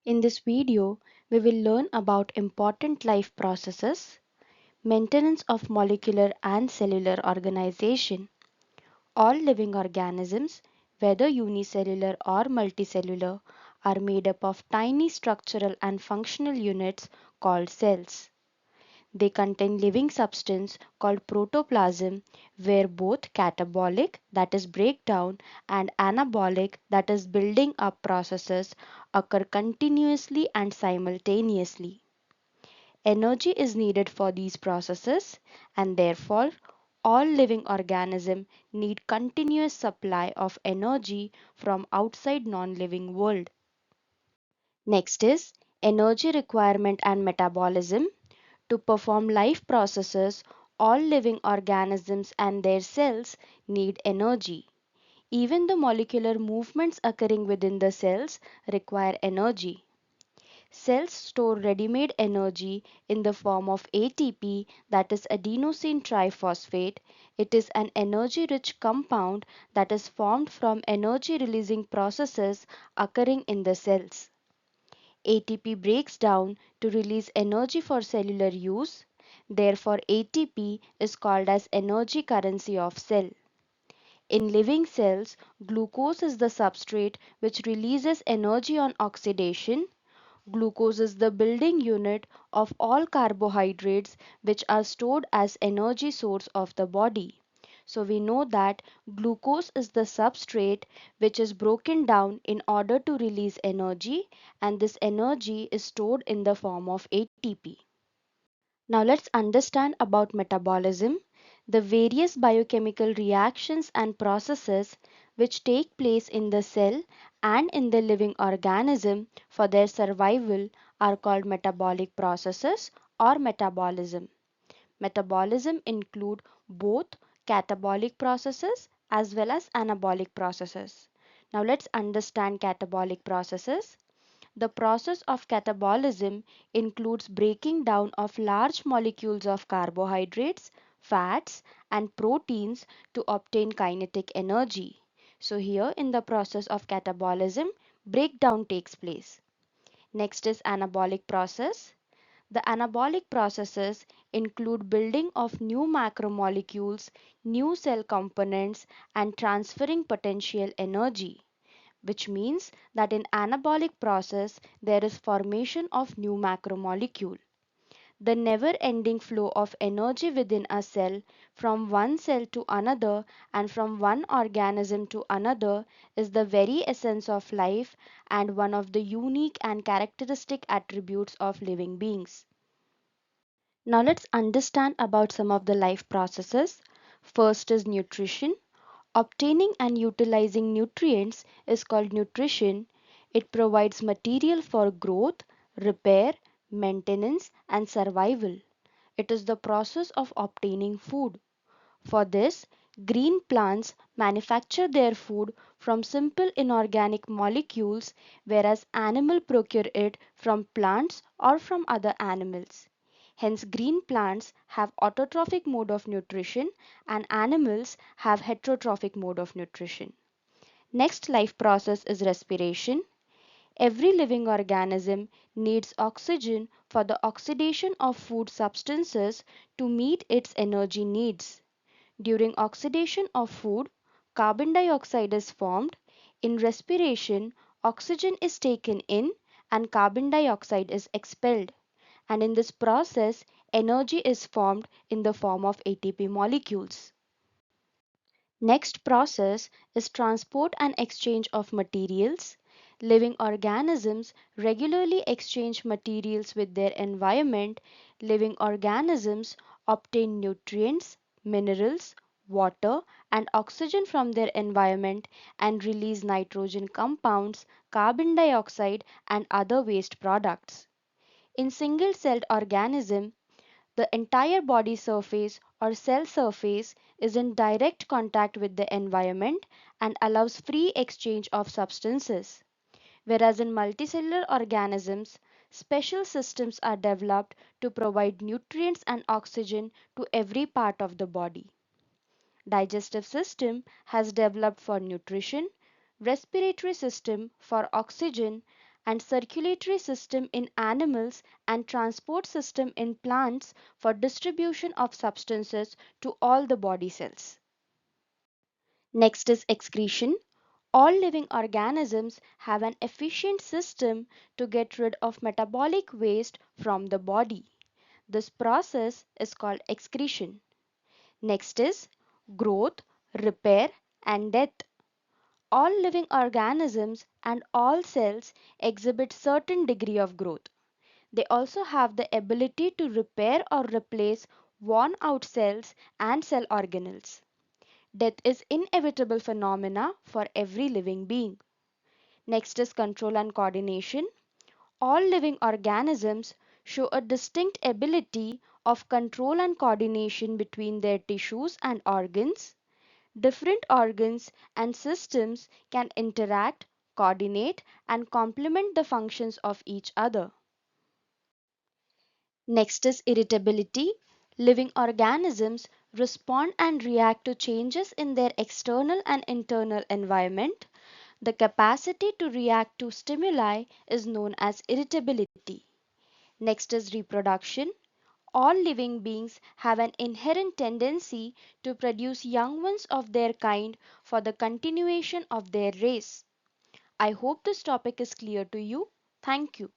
In this video, we will learn about important life processes, maintenance of molecular and cellular organization. All living organisms, whether unicellular or multicellular, are made up of tiny structural and functional units called cells. They contain living substance called protoplasm, where both catabolic, that is breakdown, and anabolic, that is building up processes occur continuously and simultaneously. Energy is needed for these processes, and therefore all living organisms need continuous supply of energy from outside non-living world. Next is energy requirement and metabolism. To perform life processes, all living organisms and their cells need energy. Even the molecular movements occurring within the cells require energy. Cells store ready-made energy in the form of ATP, that is adenosine triphosphate. It is an energy-rich compound that is formed from energy-releasing processes occurring in the cells. ATP breaks down to release energy for cellular use. Therefore, ATP is called as energy currency of cell. In living cells, glucose is the substrate which releases energy on oxidation. Glucose is the building unit of all carbohydrates which are stored as energy source of the body. So we know that glucose is the substrate which is broken down in order to release energy, and this energy is stored in the form of ATP. Now let's understand about metabolism, the various biochemical reactions and processes which take place in the cell and in the living organism for their survival are called metabolic processes or metabolism. Metabolism include both catabolic processes as well as anabolic processes. Now let's understand catabolic processes. The process of catabolism includes breaking down of large molecules of carbohydrates, fats, and proteins to obtain kinetic energy. So here in the process of catabolism, breakdown takes place. Next is anabolic process. The anabolic processes include building of new macromolecules, new cell components, and transferring potential energy, which means that in anabolic process there is formation of new macromolecule. The never ending flow of energy within a cell from one cell to another and from one organism to another is the very essence of life and one of the unique and characteristic attributes of living beings. Now let's understand about some of the life processes. First is nutrition. Obtaining and utilizing nutrients is called nutrition. It provides material for growth, repair, maintenance, and survival. It is the process of obtaining food. For this, green plants manufacture their food from simple inorganic molecules, whereas animals procure it from plants or from other animals. Hence, green plants have autotrophic mode of nutrition and animals have heterotrophic mode of nutrition. Next life process is respiration. Every living organism needs oxygen for the oxidation of food substances to meet its energy needs. During oxidation of food, carbon dioxide is formed. In respiration, oxygen is taken in and carbon dioxide is expelled. And in this process, energy is formed in the form of ATP molecules. Next process is transport and exchange of materials. Living organisms regularly exchange materials with their environment. Living organisms obtain nutrients, minerals, water, and oxygen from their environment and release nitrogen compounds, carbon dioxide, and other waste products. In single-celled organism, the entire body surface or cell surface is in direct contact with the environment and allows free exchange of substances. Whereas in multicellular organisms, special systems are developed to provide nutrients and oxygen to every part of the body. Digestive system has developed for nutrition, respiratory system for oxygen, and circulatory system in animals and transport system in plants for distribution of substances to all the body cells. Next is excretion. All living organisms have an efficient system to get rid of metabolic waste from the body. This process is called excretion. Next is growth, repair, and death. All living organisms and all cells exhibit certain degree of growth. They also have the ability to repair or replace worn out cells and cell organelles. Death is inevitable phenomena for every living being. Next is control and coordination. All living organisms show a distinct ability of control and coordination between their tissues and organs. Different organs and systems can interact, coordinate, and complement the functions of each other. Next is irritability. Living organisms respond and react to changes in their external and internal environment. The capacity to react to stimuli is known as irritability. Next is reproduction. All living beings have an inherent tendency to produce young ones of their kind for the continuation of their race. I hope this topic is clear to you. Thank you.